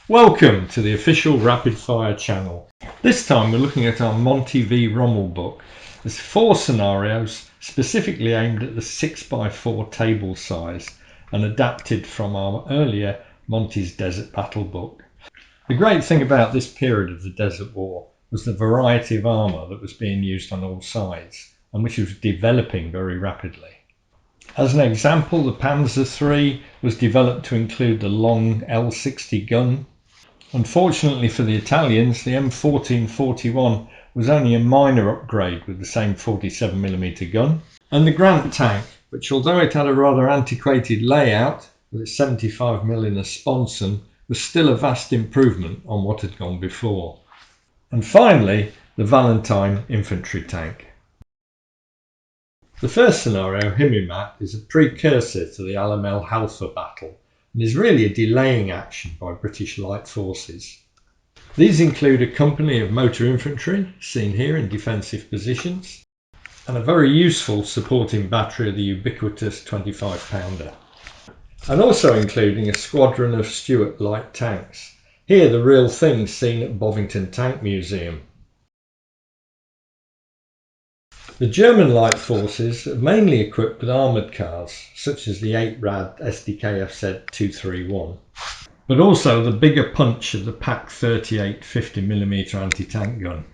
Welcome to the official Rapid Fire channel. This time we're looking at our Monty v Rommel book. There's 4 scenarios specifically aimed at the 6x4 table size and adapted from our earlier Monty's Desert Battle book. The great thing about this period of the Desert War was the variety of armour that was being used on all sides and which was developing very rapidly. As an example, the Panzer III was developed to include the long L60 gun. Unfortunately for the Italians, the M1441 was only a minor upgrade with the same 47mm gun. And the Grant tank, which although it had a rather antiquated layout with its 75mm in a sponson, was still a vast improvement on what had gone before. And finally, the Valentine infantry tank. The first scenario, Himeimat, is a precursor to the Halfa battle and is really a delaying action by British light forces. These include a company of motor infantry, seen here in defensive positions, and a very useful supporting battery of the ubiquitous 25-pounder. And also including a squadron of Stuart light tanks, here the real thing seen at Bovington Tank Museum. The German light forces are mainly equipped with armoured cars, such as the 8-rad SDKFZ 231, but also the bigger punch of the Pak 38 50mm anti-tank gun.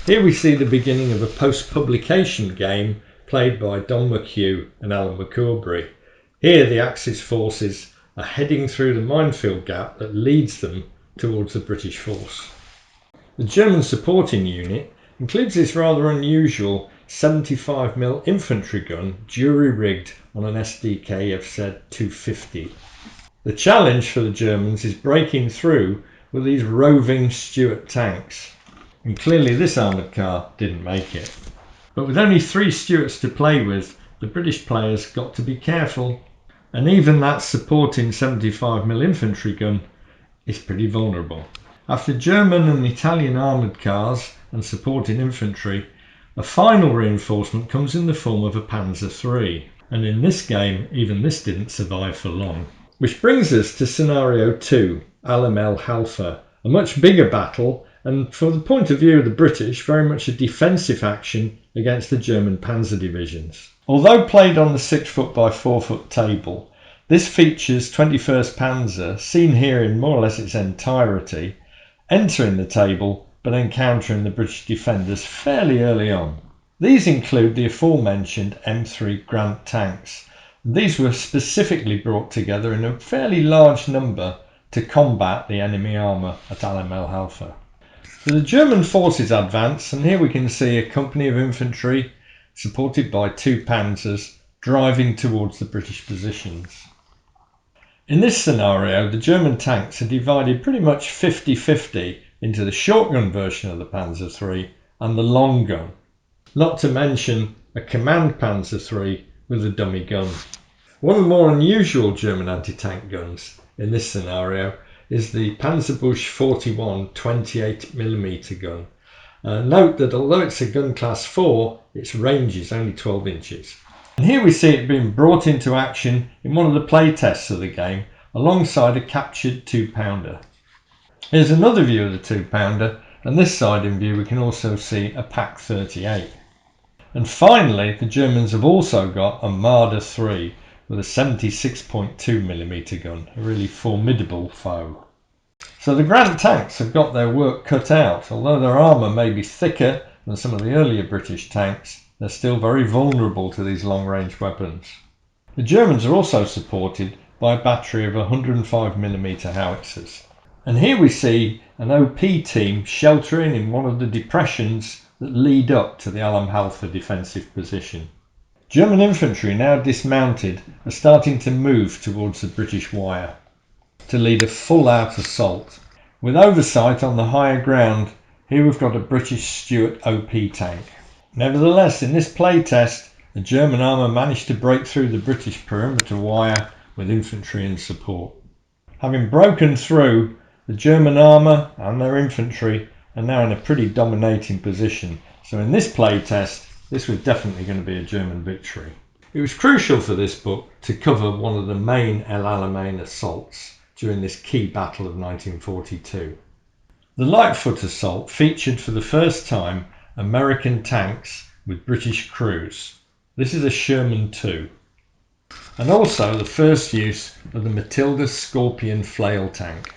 Here we see the beginning of a post-publication game played by Don McHugh and Alan McCaubrey. Here the Axis forces are heading through the minefield gap that leads them towards the British force. The German supporting unit includes this rather unusual 75mm infantry gun jury-rigged on an SDKFZ 250. The challenge for the Germans is breaking through with these roving Stuart tanks, and clearly this armoured car didn't make it. But with only 3 Stuarts to play with, the British players got to be careful, and even that supporting 75mm infantry gun is pretty vulnerable. After German and Italian armoured cars and supporting infantry, a final reinforcement comes in the form of a Panzer III, and in this game even this didn't survive for long. Which brings us to scenario 2, Alam el Halfa, a much bigger battle and from the point of view of the British very much a defensive action against the German panzer divisions. Although played on the 6-foot by 4-foot table, this features 21st Panzer, seen here in more or less its entirety, entering the table but encountering the British defenders fairly early on. These include the aforementioned M3 Grant tanks. These were specifically brought together in a fairly large number to combat the enemy armour at Alam el Halfa. So the German forces advance, and here we can see a company of infantry supported by 2 panzers driving towards the British positions. In this scenario, the German tanks are divided pretty much 50-50 into the shotgun version of the Panzer III and the long gun, not to mention a command Panzer III with a dummy gun. One of the more unusual German anti-tank guns in this scenario is the Panzerbusch 41 28mm gun. Note that although it's a gun class 4, its range is only 12 inches. And here we see it being brought into action in one of the play tests of the game alongside a captured 2-pounder. Here's another view of the 2-pounder, and this side in view we can also see a Pak 38. And finally the Germans have also got a Marder III with a 76.2mm gun, a really formidable foe. So the Grant tanks have got their work cut out. Although their armour may be thicker than some of the earlier British tanks, they're still very vulnerable to these long-range weapons. The Germans are also supported by a battery of 105mm howitzers. And here we see an OP team sheltering in one of the depressions that lead up to the Alam Halfa defensive position. German infantry, now dismounted, are starting to move towards the British wire to lead a full-out assault. With oversight on the higher ground, here we've got a British Stuart OP tank. Nevertheless, in this play test, the German armour managed to break through the British perimeter wire with infantry in support. Having broken through, the German armour and their infantry are now in a pretty dominating position. So in this play test, this was definitely going to be a German victory. It was crucial for this book to cover one of the main El Alamein assaults, during this key battle of 1942. The Lightfoot assault featured for the first time American tanks with British crews. This is a Sherman II. And also the first use of the Matilda Scorpion flail tank.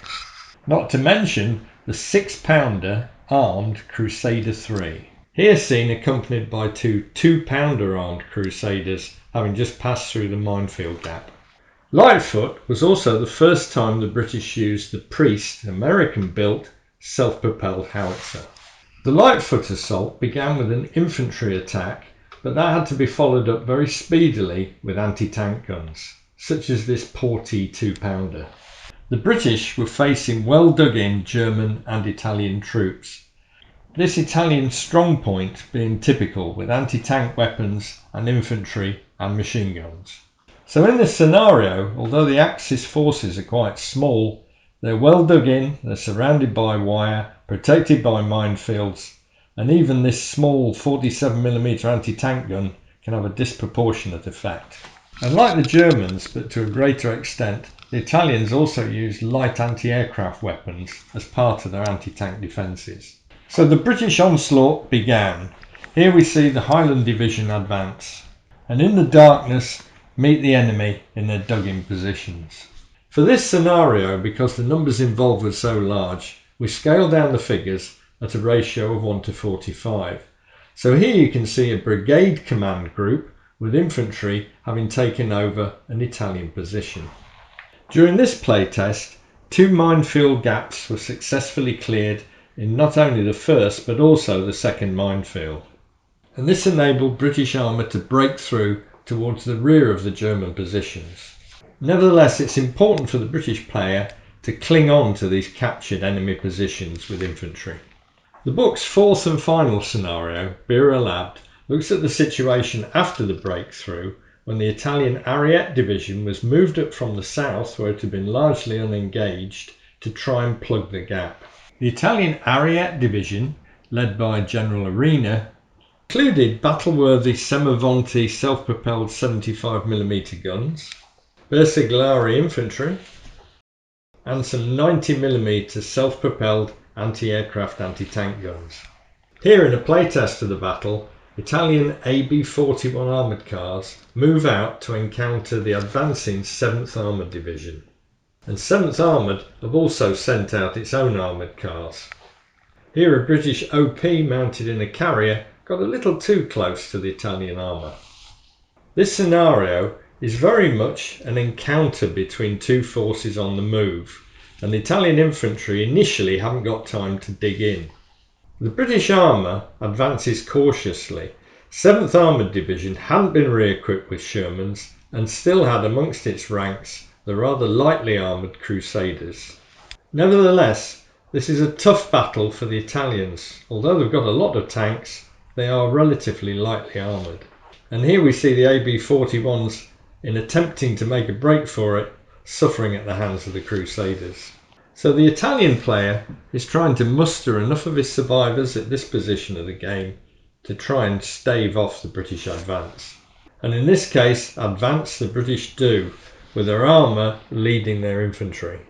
Not to mention the 6-pounder armed Crusader III. Here seen accompanied by two 2-pounder armed Crusaders having just passed through the minefield gap. Lightfoot was also the first time the British used the Priest American-built self-propelled howitzer. The Lightfoot assault began with an infantry attack, but that had to be followed up very speedily with anti-tank guns, such as this Porty 2-pounder. The British were facing well dug-in German and Italian troops. This Italian strong point being typical with anti-tank weapons and infantry and machine guns. So in this scenario, although the Axis forces are quite small, they're well dug in, they're surrounded by wire, protected by minefields, and even this small 47mm anti-tank gun can have a disproportionate effect. And like the Germans, but to a greater extent, the Italians also used light anti-aircraft weapons as part of their anti-tank defences. So the British onslaught began. Here we see the Highland Division advance, and in the darkness meet the enemy in their dug-in positions. For this scenario, because the numbers involved were so large, we scaled down the figures at a ratio of 1:45. So here you can see a brigade command group with infantry having taken over an Italian position. During this playtest, 2 minefield gaps were successfully cleared in not only the first but also the second minefield. And this enabled British armour to break through towards the rear of the German positions. Nevertheless, it's important for the British player to cling on to these captured enemy positions with infantry. The book's fourth and final scenario, Bir el Abd, looks at the situation after the breakthrough when the Italian Ariete Division was moved up from the south, where it had been largely unengaged, to try and plug the gap. The Italian Ariete Division, led by General Arena, included battle-worthy Monty self-propelled 75mm guns, Bersaglieri infantry, and some 90mm self-propelled anti-aircraft anti-tank guns. Here in a playtest of the battle, Italian AB-41 armoured cars move out to encounter the advancing 7th Armoured Division. And 7th Armoured have also sent out its own armoured cars. Here a British OP mounted in a carrier got a little too close to the Italian armour. This scenario is very much an encounter between two forces on the move, and the Italian infantry initially haven't got time to dig in. The British armour advances cautiously. 7th Armoured Division hadn't been re-equipped with Shermans and still had amongst its ranks the rather lightly armoured Crusaders. Nevertheless, this is a tough battle for the Italians. Although they've got a lot of tanks, they are relatively lightly armoured. And here we see the AB-41s, in attempting to make a break for it, suffering at the hands of the Crusaders. So the Italian player is trying to muster enough of his survivors at this position of the game to try and stave off the British advance. And in this case, advance the British do, with their armour leading their infantry.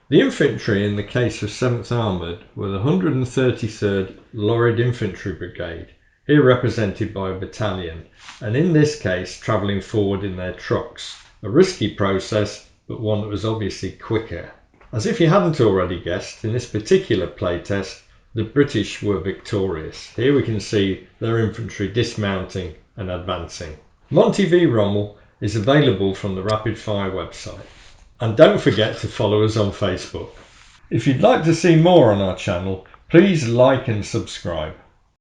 The infantry in the case of 7th Armoured were the 133rd Lorried Infantry Brigade, here represented by a battalion, and in this case travelling forward in their trucks. A risky process, but one that was obviously quicker. As if you hadn't already guessed, in this particular playtest, the British were victorious. Here we can see their infantry dismounting and advancing. Monty v Rommel is available from the Rapid Fire website. And don't forget to follow us on Facebook. If you'd like to see more on our channel, please like and subscribe.